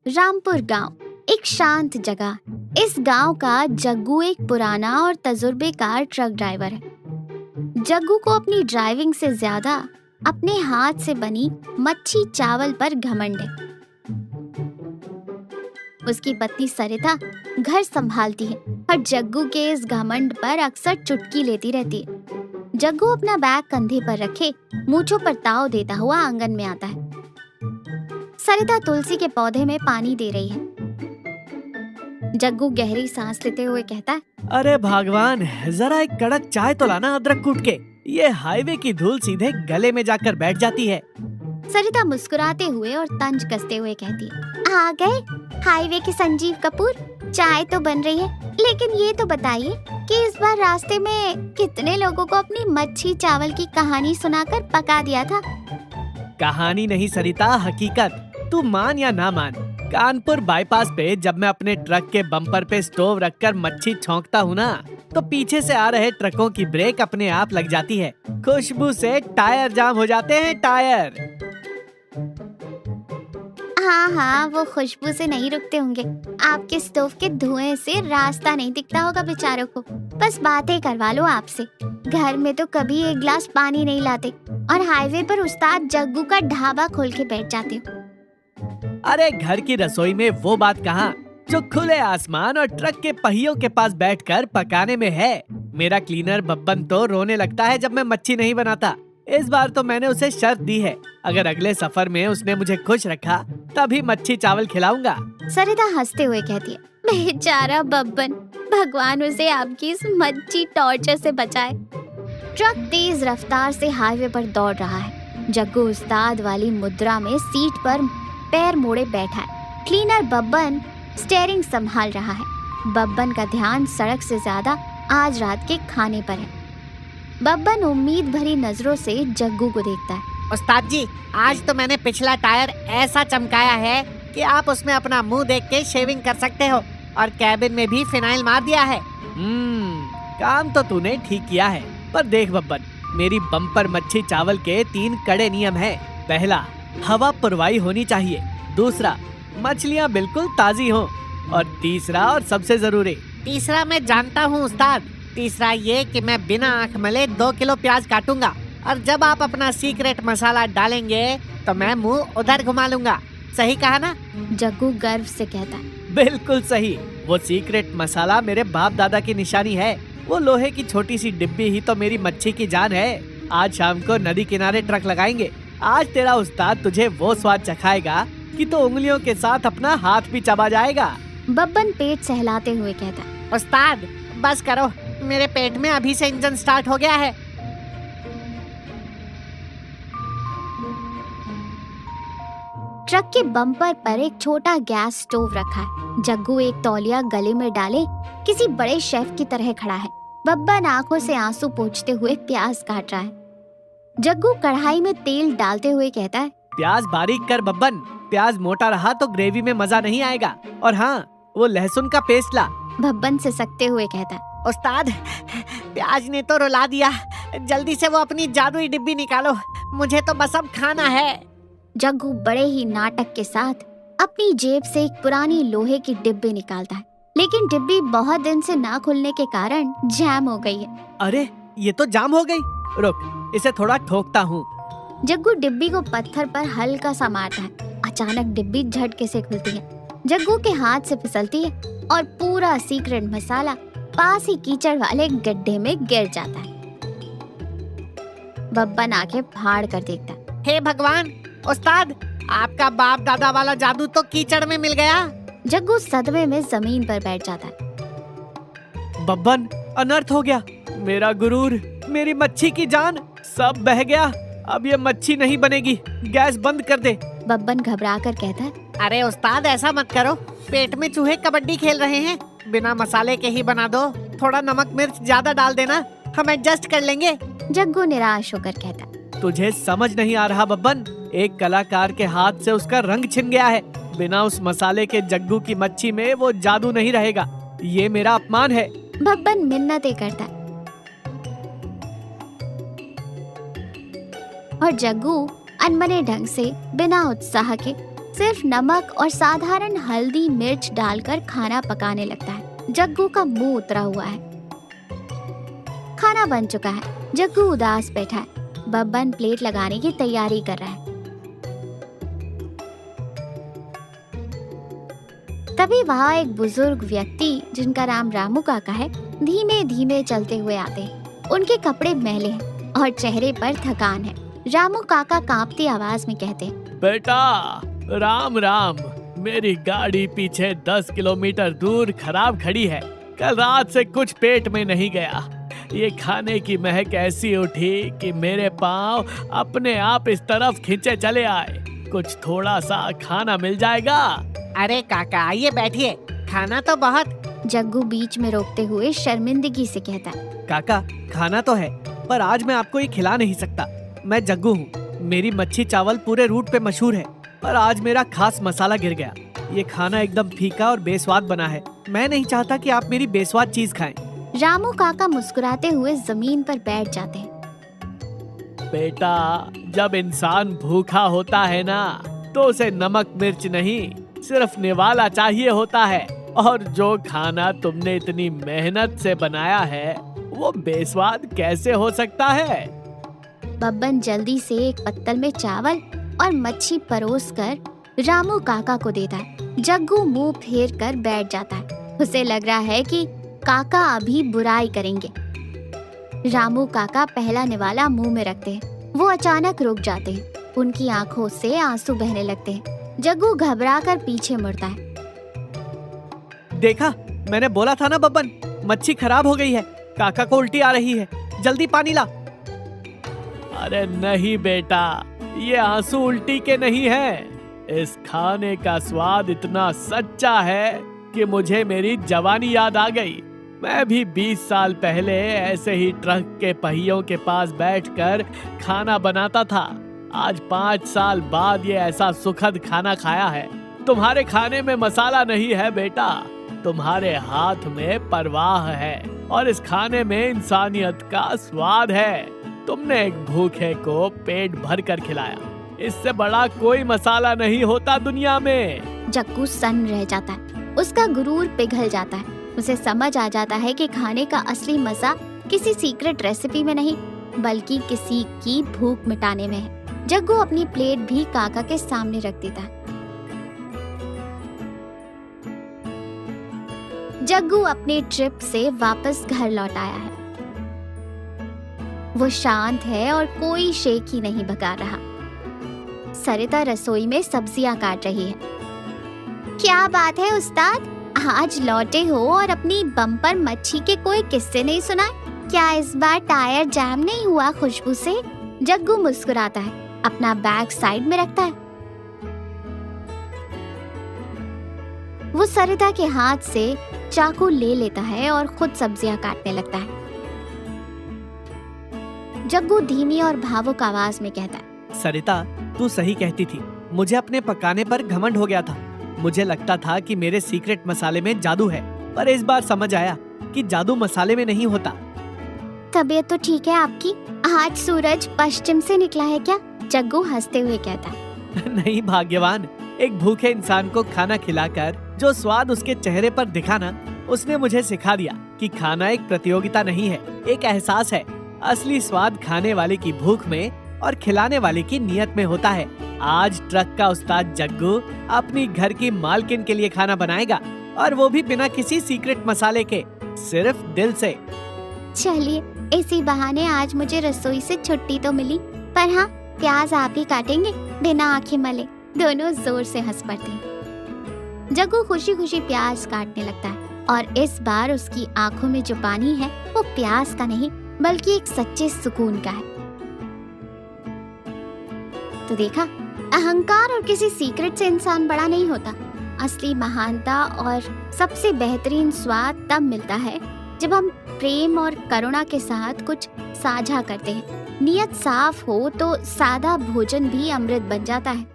रामपुर गांव एक शांत जगह। इस गांव का जग्गू एक पुराना और तजुर्बेकार ट्रक ड्राइवर है। जग्गू को अपनी ड्राइविंग से ज्यादा अपने हाथ से बनी मच्छी चावल पर घमंड है। उसकी पत्नी सरिता घर संभालती है और जग्गू के इस घमंड पर अक्सर चुटकी लेती रहती है। जग्गू अपना बैग कंधे पर रखे मूंछों पर ताव देता हुआ आंगन में आता है। सरिता तुलसी के पौधे में पानी दे रही है। जग्गू गहरी सांस लेते हुए कहता है, अरे भगवान, जरा एक कड़क चाय तो लाना अदरक कूट के। ये हाईवे की धूल सीधे गले में जाकर बैठ जाती है। सरिता मुस्कुराते हुए और तंज कसते हुए कहती है, आ गए हाईवे के संजीव कपूर। चाय तो बन रही है, लेकिन ये तो बताइए कि इस बार रास्ते में कितने लोगों को अपनी मच्छी चावल की कहानी सुनाकर पका दिया था। कहानी नहीं सरिता, हकीकत। तू मान या ना मान, कानपुर बाईपास पे जब मैं अपने ट्रक के बम्पर पे स्टोव रखकर मच्छी छौंकता हूँ ना, तो पीछे से आ रहे ट्रकों की ब्रेक अपने आप लग जाती है। खुशबू से टायर जाम हो जाते हैं, टायर। हाँ, वो खुशबू से नहीं रुकते होंगे। आपके स्टोव के धुएं से रास्ता नहीं दिखता होगा बेचारों को। बस बातें करवा लो आपसे। घर में तो कभी एक गिलास पानी नहीं लाते और हाईवे पर उस्ताद जग्गू का ढाबा खोल के बैठ जाते हो। अरे घर की रसोई में वो बात कहाँ जो खुले आसमान और ट्रक के पहियों के पास बैठकर पकाने में है। मेरा क्लीनर बब्बन तो रोने लगता है जब मैं मच्छी नहीं बनाता। इस बार तो मैंने उसे शर्त दी है, अगर अगले सफर में उसने मुझे खुश रखा तभी मच्छी चावल खिलाऊंगा। सरिता हंसते हुए कहती है, बेचारा बब्बन, भगवान उसे आपकी इस मच्छी टॉर्चर से बचाए। ट्रक तेज रफ्तार से हाईवे पर दौड़ रहा है। जग्गू उस्ताद वाली मुद्रा में सीट पर पैर मोड़े बैठा है। क्लीनर बब्बन स्टीयरिंग संभाल रहा है। बब्बन का ध्यान सड़क से ज्यादा आज रात के खाने पर है। बब्बन उम्मीद भरी नजरों से जग्गू को देखता है। उस्ताद जी, आज तो मैंने पिछला टायर ऐसा चमकाया है कि आप उसमें अपना मुंह देख के शेविंग कर सकते हो, और कैबिन में भी फिनाइल मार दिया है। काम तो तूने ठीक किया है, पर देख बब्बन, मेरी बम्पर मच्छी चावल के 3 कड़े नियम हैं। पहला, हवा पुरवाई होनी चाहिए। दूसरा, मछलियाँ बिल्कुल ताजी हों। और तीसरा और सबसे जरूरी। तीसरा मैं जानता हूँ उस्ताद। तीसरा ये कि मैं बिना आँख मले 2 किलो प्याज काटूंगा, और जब आप अपना सीक्रेट मसाला डालेंगे तो मैं मुंह उधर घुमा लूंगा। सही कहा ना? जग्गू गर्व से कहता है। बिल्कुल सही। वो सीक्रेट मसाला मेरे बाप दादा की निशानी है। वो लोहे की छोटी सी डिब्बी ही तो मेरी मच्छी की जान है। आज शाम को नदी किनारे ट्रक लगाएंगे। आज तेरा उस्ताद तुझे वो स्वाद चखाएगा कि तो उंगलियों के साथ अपना हाथ भी चबा जाएगा। बब्बन पेट सहलाते हुए कहता है, उस्ताद बस करो, मेरे पेट में अभी से इंजन स्टार्ट हो गया है। ट्रक के बम्पर पर एक छोटा गैस स्टोव रखा है। जग्गू एक तौलिया गले में डाले किसी बड़े शेफ की तरह खड़ा है। बब्बन आंखों से आंसू पोंछते हुए प्याज काट रहा है। जग्गू कढ़ाई में तेल डालते हुए कहता है, प्याज बारीक कर बब्बन, प्याज मोटा रहा तो ग्रेवी में मजा नहीं आएगा। और हाँ, वो लहसुन का पेस्ट ला। बब्बन से सकते हुए कहता है, उस्ताद, प्याज ने तो रुला दिया। जल्दी से वो अपनी जादुई डिब्बी निकालो, मुझे तो बस अब खाना है। जग्गू बड़े ही नाटक के साथ अपनी जेब से एक पुरानी लोहे की डिब्बी निकालता है, लेकिन डिब्बी बहुत दिन से ना खुलने के कारण जैम हो गई है। अरे, ये तो जाम हो गई। रुक, इसे थोड़ा ठोकता हूँ। जग्गू डिब्बी को पत्थर पर हल्का सा मारता है। अचानक डिब्बी झटके से खुलती है। जग्गू के हाथ से फिसलती है और पूरा सीक्रेट मसाला पास ही कीचड़ वाले गड्ढे में गिर जाता है। बब्बन आंखें फाड़ कर देखता है। हे भगवान, उस्ताद, आपका बाप दादा वाला जादू तो कीचड़ में मिल गया। जग्गू सदमे में जमीन पर बैठ जाता है। बब्बन, अनर्थ हो गया। मेरा गुरूर, मेरी मच्छी की जान, सब बह गया। अब ये मच्छी नहीं बनेगी। गैस बंद कर दे। बब्बन घबरा कर कहता है, अरे उस्ताद, ऐसा मत करो। पेट में चूहे कबड्डी खेल रहे हैं। बिना मसाले के ही बना दो। थोड़ा नमक मिर्च ज्यादा डाल देना, हम एडजस्ट कर लेंगे। जग्गू निराश होकर कहता है, तुझे समझ नहीं आ रहा बब्बन, एक कलाकार के हाथ से उसका रंग छिन गया है। बिना उस मसाले के जग्गू की मच्छी में वो जादू नहीं रहेगा। ये मेरा अपमान है। बब्बन मिन्नतें करता है और जग्गू अनबने ढंग से बिना उत्साह के सिर्फ नमक और साधारण हल्दी मिर्च डालकर खाना पकाने लगता है। जग्गू का मुंह उतरा हुआ है। खाना बन चुका है। जग्गू उदास बैठा है। बब्बन प्लेट लगाने की तैयारी कर रहा है। तभी वहाँ एक बुजुर्ग व्यक्ति जिनका नाम रामू काका है धीमे धीमे चलते हुए आते हैं। उनके कपड़े मैले हैं और चेहरे पर थकान है। रामू काका कांपती आवाज में कहते हैं, बेटा राम राम, मेरी गाड़ी पीछे 10 किलोमीटर दूर खराब खड़ी है। कल रात से कुछ पेट में नहीं गया। ये खाने की महक ऐसी उठी कि मेरे पाँव अपने आप इस तरफ खींचे चले आए। कुछ थोड़ा सा खाना मिल जाएगा? अरे काका आइए बैठिए, खाना तो बहुत। जग्गू बीच में रोकते हुए शर्मिंदगी से कहता है, काका खाना तो है, पर आज मैं आपको ये खिला नहीं सकता। मैं जग्गू हूँ। मेरी मच्छी चावल पूरे रूट पे मशहूर है, पर आज मेरा खास मसाला गिर गया। ये खाना एकदम फीका और बेस्वाद बना है। मैं नहीं चाहता कि आप मेरी बेस्वाद चीज खाएं। रामू काका मुस्कुराते हुए जमीन पर बैठ जाते हैं। बेटा जब इंसान भूखा होता है ना, तो उसे नमक मिर्च नहीं, सिर्फ निवाला चाहिए होता है। और जो खाना तुमने इतनी मेहनत से बनाया है वो बेस्वाद कैसे हो सकता है? बब्बन जल्दी से एक पत्तल में चावल और मच्छी परोसकर रामू काका को देता है। जग्गू मुंह फेर कर बैठ जाता है। उसे लग रहा है कि काका अभी बुराई करेंगे। रामू काका पहला निवाला मुंह में रखते हैं। वो अचानक रुक जाते हैं। उनकी आंखों से आंसू बहने लगते हैं। जग्गू घबराकर पीछे मुड़ता है। देखा, मैंने बोला था ना बब्बन, मच्छी खराब हो गई है। काका को उल्टी आ रही है, जल्दी पानी ला। अरे नहीं बेटा, ये आंसू उल्टी के नहीं है। इस खाने का स्वाद इतना सच्चा है कि मुझे मेरी जवानी याद आ गई। मैं भी 20 साल पहले ऐसे ही ट्रक के पहियों के पास बैठकर खाना बनाता था। आज 5 साल बाद ये ऐसा सुखद खाना खाया है। तुम्हारे खाने में मसाला नहीं है बेटा, तुम्हारे हाथ में परवाह है, और इस खाने में इंसानियत का स्वाद है। तुमने एक भूखे को पेट भर कर खिलाया। इससे बड़ा कोई मसाला नहीं होता दुनिया में। जग्गू सन्न रह जाता है। उसका गुरूर पिघल जाता है। उसे समझ आ जाता है कि खाने का असली मजा किसी सीक्रेट रेसिपी में नहीं, बल्कि किसी की भूख मिटाने में है। जग्गू अपनी प्लेट भी काका के सामने रख देता है। जग्गू अपनी ट्रिप से वापस घर लौट आया है। वो शांत है और कोई शेख ही नहीं भगा रहा। सरिता रसोई में सब्जियां काट रही है। क्या बात है उस्ताद, आज लौटे हो और अपनी बम्पर मच्छी के कोई किस्से नहीं सुनाए? क्या इस बार टायर जैम नहीं हुआ खुशबू से? जग्गू मुस्कुराता है, अपना बैग साइड में रखता है। वो सरिता के हाथ से चाकू ले लेता है और खुद सब्जियां काटने लगता है। जग्गू धीमी और भावुक आवाज में कहता है, सरिता तू सही कहती थी। मुझे अपने पकाने पर घमंड हो गया था। मुझे लगता था कि मेरे सीक्रेट मसाले में जादू है, पर इस बार समझ आया कि जादू मसाले में नहीं होता। तबीयत तो ठीक है आपकी? आज सूरज पश्चिम से निकला है क्या? जग्गू हंसते हुए कहता है। नहीं भाग्यवान, एक भूखे इंसान को खाना खिलाकर जो स्वाद उसके चेहरे पर दिखा ना, उसने मुझे सिखा दिया कि खाना एक प्रतियोगिता नहीं है, एक एहसास है। असली स्वाद खाने वाले की भूख में और खिलाने वाले की नियत में होता है। आज ट्रक का उस्ताद जग्गू अपनी घर की मालकिन के लिए खाना बनाएगा, और वो भी बिना किसी सीक्रेट मसाले के, सिर्फ दिल से। चलिए, इसी बहाने आज मुझे रसोई से छुट्टी तो मिली। पर हाँ, प्याज आप ही काटेंगे बिना आंखें मले? दोनों जोर से हंस पड़ते हैं। जग्गू खुशी खुशी प्याज काटने लगता है, और इस बार उसकी आंखों में जो पानी है वो प्याज का नहीं, बल्कि एक सच्चे सुकून का है। तो देखा, अहंकार और किसी सीक्रेट से इंसान बड़ा नहीं होता। असली महानता और सबसे बेहतरीन स्वाद तब मिलता है जब हम प्रेम और करुणा के साथ कुछ साझा करते हैं। नियत साफ हो तो सादा भोजन भी अमृत बन जाता है।